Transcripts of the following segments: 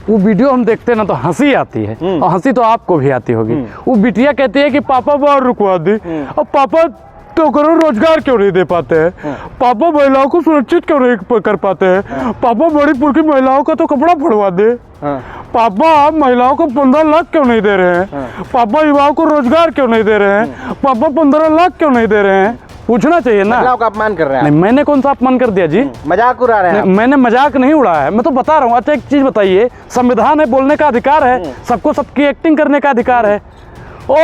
वो वीडियो हम देखते ना तो हंसी आती है, और हंसी तो आपको भी आती होगी। वो बिटिया कहती है कि पापा बाहर रुकवा दी, और पापा तो करो रोजगार क्यों नहीं दे पाते हैं, पापा महिलाओं को सुरक्षित क्यों नहीं कर पाते हैं, पापा मणिपुर की महिलाओं का तो कपड़ा फड़वा दे, पापा महिलाओं को 15 लाख क्यों नहीं दे रहे हैं, पापा युवाओं को रोजगार क्यों नहीं दे रहे हैं, पापा 15 लाख क्यों नहीं दे रहे हैं। पूछना चाहिए ना। महिलाओं का अपमान कर रहे हैं। नहीं, मैंने कौन सा अपमान कर दिया जी? मजाक उड़ा रहे हैं। मैंने मजाक नहीं उड़ाया है, मैं तो बता रहा हूँ। अच्छा एक चीज बताइए, संविधान है, बोलने का अधिकार है, सबको सबकी एक्टिंग करने का अधिकार है। ओ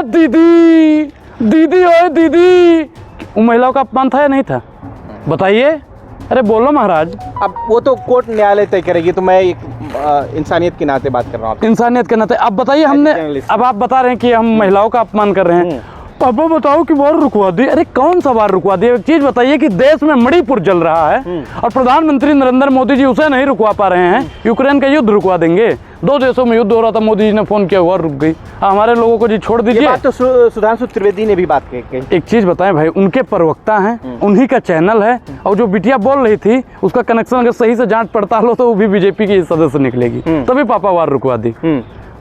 दीदी, दीदी, ओए दीदी, वो महिलाओं का अपमान था या नहीं था? बताइए, अरे बोलो महाराज। अब वो तो कोर्ट न्यायालय तय करेगी, तो मैं एक इंसानियत के नाते बात कर रहा हूँ। इंसानियत के नाते अब बताइए, हमने, अब आप बता रहे हैं कि हम महिलाओं का अपमान कर रहे हैं। पापा बताओ कि बार रुकवा दी। अरे कौन सा बार रुकवा दिया? एक चीज बताइए कि देश में मणिपुर जल रहा है और प्रधानमंत्री नरेंद्र मोदी जी उसे नहीं रुकवा पा रहे हैं। यूक्रेन का युद्ध रुकवा देंगे? 2 देशों में युद्ध हो रहा था, मोदी जी ने फोन किया हुआ, रुक गई। हमारे लोगों को जी छोड़ दीजिए। बात तो सुधांशु त्रिवेदी ने भी बात की। एक चीज बताएं भाई, उनके प्रवक्ता हैं, उन्हीं का चैनल है, और जो बिटिया बोल रही थी उसका कनेक्शन अगर सही से जांच पड़ताल हो तो वो भी बीजेपी की सदस्य निकलेगी। तभी पापा वार रुकवा दी।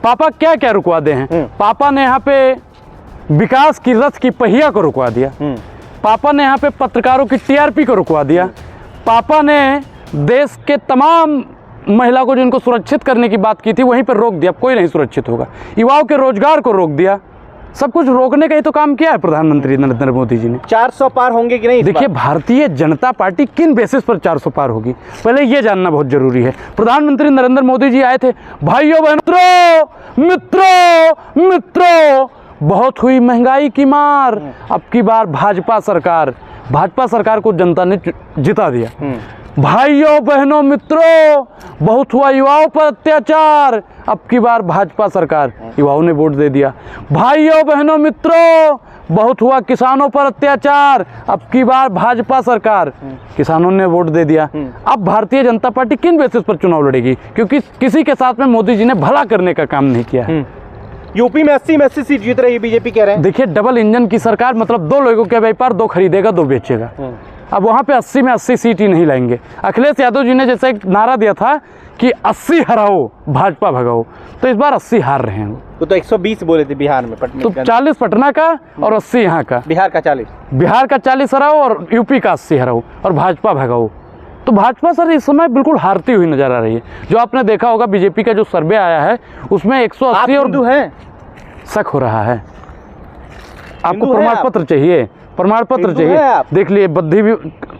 पापा क्या क्या रुकवा दे हैं? पापा ने यहाँ पे विकास की रथ की पहिया को रुकवा दिया। पापा ने यहाँ पे पत्रकारों की टीआरपी को रुकवा दिया। पापा ने देश के तमाम महिला को जिनको सुरक्षित करने की बात की थी वहीं पर रोक दिया, कोई नहीं सुरक्षित होगा। युवाओं के रोजगार को रोक दिया। सब कुछ रोकने का ही तो काम किया है प्रधानमंत्री नरेंद्र मोदी जी ने। 400 पार होंगे कि नहीं? देखिए, भारतीय जनता पार्टी किन बेसिस पर 400 पार होगी, पहले ये जानना बहुत जरूरी है। प्रधानमंत्री नरेंद्र मोदी जी आए थे, भाइयों बहनों, मित्रों मित्रों, बहुत हुई महंगाई की मार, अब की बार भाजपा सरकार को जनता ने जिता दिया। भाइयों बहनों मित्रों, बहुत हुआ युवाओं पर अत्याचार, अब की बार भाजपा सरकार, युवाओं ने वोट दे दिया। भाइयों बहनों मित्रों, बहुत हुआ किसानों पर अत्याचार, अब की बार भाजपा सरकार, किसानों ने वोट दे दिया। अब भारतीय जनता पार्टी किन बेसिस पर चुनाव लड़ेगी? क्योंकि किसी के साथ में मोदी जी ने भला करने का काम नहीं किया है। यूपी में 80 में 80 सीट जीत रही है बीजेपी, कह रहे हैं। देखिए, डबल इंजन की सरकार, मतलब 2 लोगों के व्यापार, 2 खरीदेगा 2 बेचेगा। अब वहाँ पे 80 में 80 सीट ही नहीं लाएंगे। अखिलेश यादव जी ने जैसे एक नारा दिया था कि 80 हराओ भाजपा भगाओ, तो इस बार 80 हार रहे हैं। वो तो 120 बोले थे बिहार में, तो 40 पटना का और 80 यहाँ का। बिहार का 40 हराओ और यूपी का 80 हराओ और भाजपा भगाओ। तो भाजपा सर इस समय बिल्कुल हारती हुई नजर आ रही है। जो आपने देखा होगा बीजेपी का जो सर्वे आया है उसमें 180 और है शक हो रहा है। आपको प्रमाण पत्र चाहिए? प्रमाण पत्र चाहिए? देख लिए, बद्धी भी,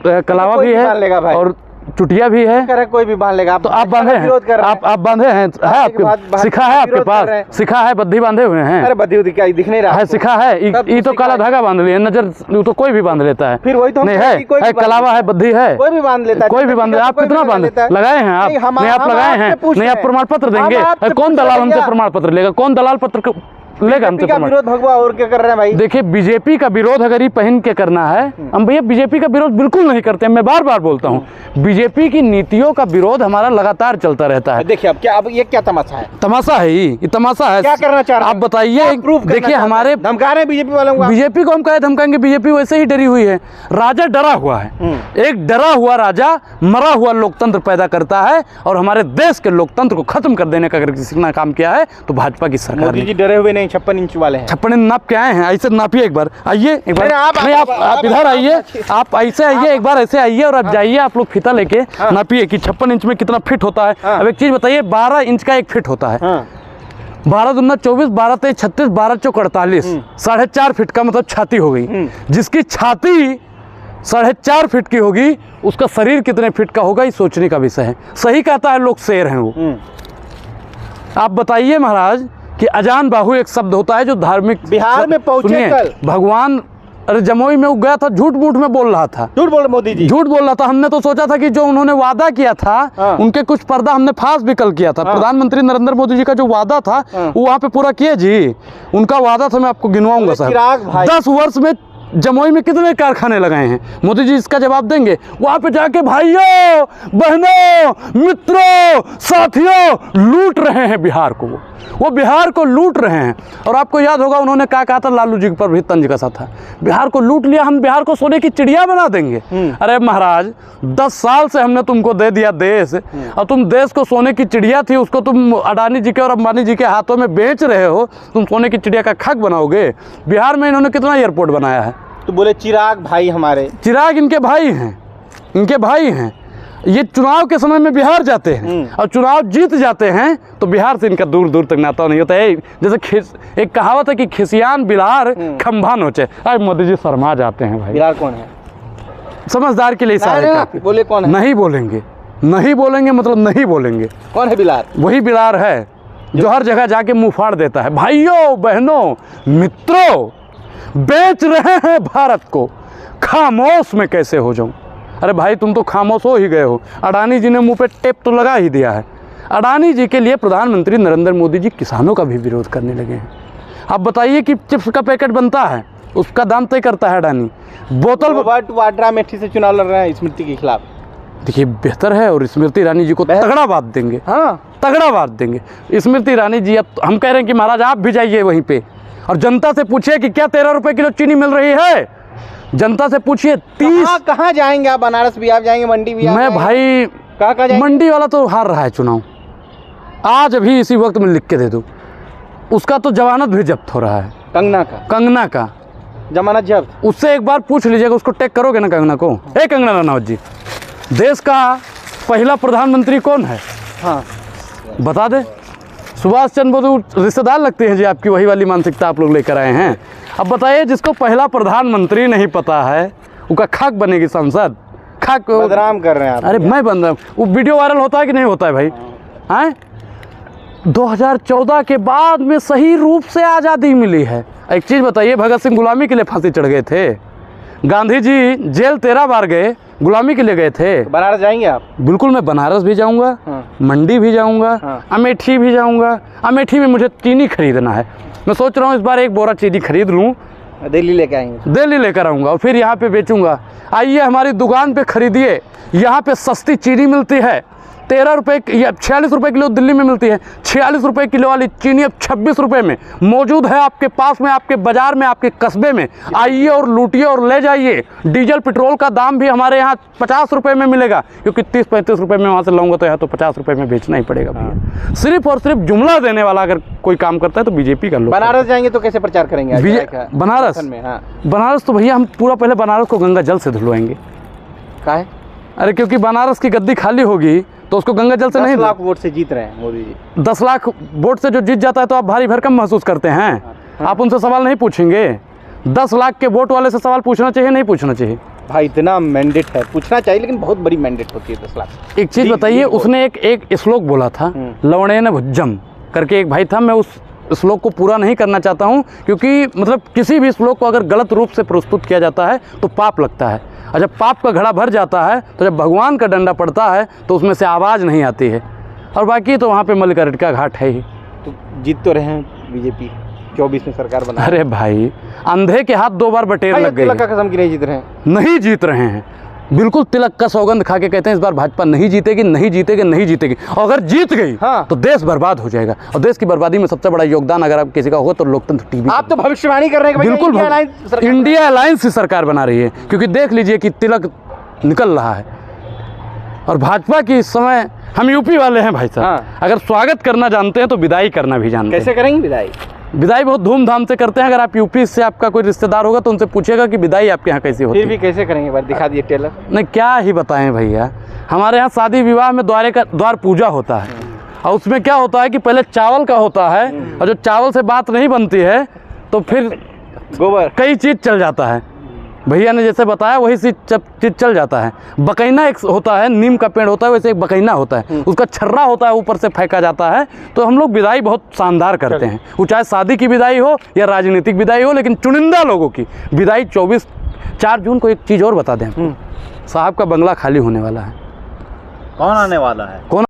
कलावा भी है और चुटिया भी है। कोई भी बांध लेगा। तो आप बांधे हैं? आप बांधे हैं? आपके सिखा है आपके पास? सिखा है? बद्धी बांधे हुए हैं? अरे बद्धी दिख नहीं रहा है। सिखा है? ये तो काला धागा बांध लिया, नजर तो कोई भी बांध लेता है। फिर वही तो नहीं है, कलावा है, बद्धी है, कोई भी बांध लेता है। कोई भी बांध लेता है। आप कितना बांध लगाए हैं? आप नहीं, आप लगाए हैं नहीं? आप प्रमाण पत्र देंगे? कौन दलाल हमसे प्रमाण पत्र लेगा? कौन दलाल पत्र लेगा हमसे प्रमाण? विरोध भगवा और क्या कर रहे हैं भाई? देखिए, बीजेपी का विरोध अगर ये पहन के करना है, हम भैया बीजेपी का विरोध बिल्कुल नहीं करते हैं। मैं बार बार बोलता हूँ, बीजेपी की नीतियों का विरोध हमारा लगातार चलता रहता है। देखिए अब ये क्या तमाशा है? तमाशा है ये तमाशा है। क्या करना चाह रहे हैं आप बताइए। देखिए, हमारे धमका रहे हैं बीजेपी वालों को। बीजेपी को हम कहे धमकाएंगे? बीजेपी वैसे ही डरी हुई है। राजा डरा हुआ है। एक डरा हुआ राजा मरा हुआ लोकतंत्र पैदा करता है, और हमारे देश के लोकतंत्र को खत्म कर देने का अगर किसी ने काम किया है तो भाजपा की सरकार। मोदी जी डरे हुए नहीं, 56 इंच वाले हैं। 56 नाप के आए हैं। ऐसे नापिए एक बार, आइए एक बार। आप इधर आइए, आप ऐसे आइए एक बार, ऐसे आइए और आप जाइए, आप लोग फीता लेके नापिए कि 56 इंच में कितना फिट होता है। अब एक चीज बताइए, 12 इंच का 1 फिट होता है। 12 दूना 24, 12 तेज 36, 12 चौक 48, 4.5 फीट का मतलब छाती हो गई। जिसकी छाती 4.5 फीट की होगी, उसका शरीर कितने फीट का होगा, ये सोचने का विषय है। सही कहता है, लोग शेर हैं वो। आप बताइए महाराज कि अजान बाहु एक शब्द होता है जो धार्मिक। बिहार में पहुंचे कल भगवान, अरे जमुई में गया था, झूठ मूठ में बोल रहा था। झूठ बोल मोदी जी, झूठ बोल रहा था। हमने तो सोचा था कि जो उन्होंने वादा किया था उनके कुछ पर्दा हमने फांस भी कल किया था। प्रधानमंत्री नरेंद्र मोदी जी का जो वादा था वो वहाँ पे पूरा किए जी। उनका वादा था, मैं आपको गिनवाऊंगा सर। 10 वर्ष में जमुई में कितने कारखाने लगाए हैं? मोदी जी इसका जवाब देंगे। वहां पे जाके भाइयों बहनों मित्रों साथियों लूट रहे हैं बिहार को। वो बिहार को लूट रहे हैं। और आपको याद होगा उन्होंने क्या कहा था, लालू जी पर भी तंज कसा था, बिहार को लूट लिया, हम बिहार को सोने की चिड़िया बना देंगे। अरे महाराज 10 साल से हमने तुमको दे दिया देश, और तुम देश को सोने की चिड़िया थी उसको तुम अडानी जी के और अंबानी जी के हाथों में बेच रहे हो, तुम सोने की चिड़िया का खाक बनाओगे। बिहार में इन्होंने कितना एयरपोर्ट बनाया है। तो बोले चिराग भाई हमारे, चिराग इनके भाई हैं, इनके भाई हैं। ये चुनाव के समय में बिहार जाते हैं और चुनाव जीत जाते हैं तो बिहार से इनका दूर दूर तक नाता नहीं होता है। जैसे एक कहावत है कि खिसियान बिलार खंभा नोचे। अरे मोदी जी शर्मा जाते हैं भाई। बिलार कौन है? समझदार के लिए इशारे काफी। बोले कौन है? नहीं बोलेंगे, नहीं बोलेंगे मतलब नहीं बोलेंगे। कौन है बिलार? वही बिलार है जो हर जगह जाके मुंह फाड़ देता है। भाइयों बहनों मित्रों, बेच रहे हैं भारत को, खामोश में कैसे हो जाऊं। अरे भाई तुम तो खामोश हो ही गए हो। अडानी जी ने मुंह पे टेप तो लगा ही दिया है। अडानी जी के लिए प्रधानमंत्री नरेंद्र मोदी जी किसानों का भी विरोध करने लगे हैं। आप बताइए कि चिप्स का पैकेट बनता है उसका दाम तय करता है अडानी। बोतल वाड्रा अमेठी से चुनाव लड़ रहे हैं स्मृति के खिलाफ। देखिए बेहतर है, और स्मृति ईरानी जी को तगड़ा बात देंगे। हाँ तगड़ा बात देंगे स्मृति ईरानी जी। अब हम कह रहे हैं कि महाराज आप भी जाइए वहीं पे और जनता से पूछिए कि क्या 13 रुपए किलो चीनी मिल रही है। जनता से पूछिए। 30 कहाँ जाएंगे आप? बनारस भी आप जाएंगे, मंडी भी आप मैं भाई कहाँ जाएंगे? मंडी वाला तो हार रहा है चुनाव, आज अभी इसी वक्त में लिख के दे दूं। उसका तो जमानत भी जब्त हो रहा है। कंगना का जमानत जब्त। उससे एक बार पूछ लीजिएगा, उसको टेक करोगे ना कंगना को। ए कंगना रनौत जी, देश का पहला प्रधानमंत्री कौन है? हाँ बता दे। सुभाष चंद्र बोस रिश्तेदार लगते हैं जी आपकी, वही वाली मानसिकता आप लोग लेकर आए हैं। अब बताइए जिसको पहला प्रधानमंत्री नहीं पता है उसका खाक बनेगी संसद। खाक बदनाम कर रहे हैं आप। अरे मैं बन रहा हूँ। वो वीडियो वायरल होता है कि नहीं होता है भाई? हैं 2014 के बाद में सही रूप से आज़ादी मिली है। एक चीज़ बताइए, भगत सिंह गुलामी के लिए फांसी चढ़ गए थे, गांधी जी जेल 13 बार गए, गुलामी के लिए गए थे। बनारस जाएंगे आप? बिल्कुल, मैं बनारस भी जाऊंगा, मंडी भी जाऊंगा, अमेठी भी जाऊंगा। अमेठी में मुझे चीनी खरीदना है। मैं सोच रहा हूँ इस बार 1 बोरा चीनी खरीद लूँ, दिल्ली लेके आएंगे। दिल्ली लेकर आऊँगा और फिर यहाँ पे बेचूंगा। आइए हमारी दुकान पे खरीदिए, यहाँ पे सस्ती चीनी मिलती है। 13 रुपये या 46 रुपये किलो दिल्ली में मिलती है। 46 रुपये किलो वाली चीनी अब 26 रुपये में मौजूद है आपके पास में, आपके बाजार में, आपके कस्बे में। आइए और लूटिए और ले जाइए। डीजल पेट्रोल का दाम भी हमारे यहाँ 50 रुपये में मिलेगा, क्योंकि 30-35 रुपये में वहाँ से लाऊंगा तो यहाँ तो 50 रुपये में बेचना ही पड़ेगा भैया। सिर्फ और सिर्फ जुमला देने वाला अगर कोई काम करता है तो बीजेपी का लोग। बनारस जाएंगे तो कैसे प्रचार करेंगे? बनारस में? हाँ बनारस तो भैया हम पूरा पहले बनारस को गंगा जल से धुलवाएंगे। क्या है? अरे क्योंकि बनारस की गद्दी खाली होगी तो उसको गंगा जल से नहीं। 10 लाख वोट से जीत रहे हैं मोदी जी। 10 लाख वोट से जो जीत जाता है तो आप भारी भरकम महसूस करते हैं। आप उनसे सवाल नहीं पूछेंगे? 10 लाख के वोट वाले से सवाल पूछना चाहिए नहीं पूछना चाहिए? भाई इतना मैंडेट है, पूछना चाहिए, लेकिन बहुत बड़ी मैंडेट होती है 10 लाख। एक चीज़ बताइए, उसने एक श्लोक बोला था, लवणेन भुज्जम करके एक भाई था। मैं उस श्लोक को पूरा नहीं करना चाहता हूँ, क्योंकि मतलब किसी भी श्लोक को अगर गलत रूप से प्रस्तुत किया जाता है तो पाप लगता है, और जब पाप का घड़ा भर जाता है तो जब भगवान का डंडा पड़ता है तो उसमें से आवाज़ नहीं आती है। और बाकी तो वहाँ पे मलकरट का घाट है ही। तो जीत तो रहे हैं बीजेपी, 24 में सरकार बना। अरे भाई अंधे के हाथ 2 बार बटेर लग गई। तिलक का कसम की नहीं जीत रहे हैं? नहीं जीत रहे हैं, बिल्कुल तिलक का सौगंध खा के कहते हैं इस बार भाजपा नहीं जीतेगी, नहीं जीतेगी, नहीं जीतेगी। और अगर जीत गई तो देश बर्बाद हो जाएगा। और देश की बर्बादी में सबसे बड़ा योगदान अगर आप किसी का होगा तो लोकतंत्र टीवी। आप तो भविष्यवाणी कर रहे हैं। बिल्कुल इंडिया अलायंस ही सरकार बना रही है, क्योंकि देख लीजिए कि तिलक निकल रहा है। और भाजपा की इस समय हम यूपी वाले हैं भाई साहब, अगर स्वागत करना जानते हैं तो विदाई करना भी जानते हैं। कैसे करेंगे विदाई? विदाई बहुत धूमधाम से करते हैं। अगर आप यूपी से आपका कोई रिश्तेदार होगा तो उनसे पूछेगा कि विदाई आपके यहाँ कैसी होती है। फिर भी कैसे करेंगे, एक बार दिखा दिए टेलर। नहीं क्या ही बताएं भैया, हमारे यहाँ शादी विवाह में द्वार पूजा होता है, और उसमें क्या होता है कि पहले चावल का होता है, और जो चावल से बात नहीं बनती है तो फिर गोबर कई चीज़ चल जाता है। भैया ने जैसे बताया वही चीज़ चल जाता है। बकैना एक होता है, नीम का पेड़ होता है, वैसे एक बकैना होता है, उसका छर्रा होता है, ऊपर से फेंका जाता है। तो हम लोग विदाई बहुत शानदार करते हैं, वो चाहे शादी की विदाई हो या राजनीतिक विदाई हो, लेकिन चुनिंदा लोगों की विदाई 4 जून को। एक चीज़ और बता दें, साहब का बंगला खाली होने वाला है। कौन आने वाला है? कौन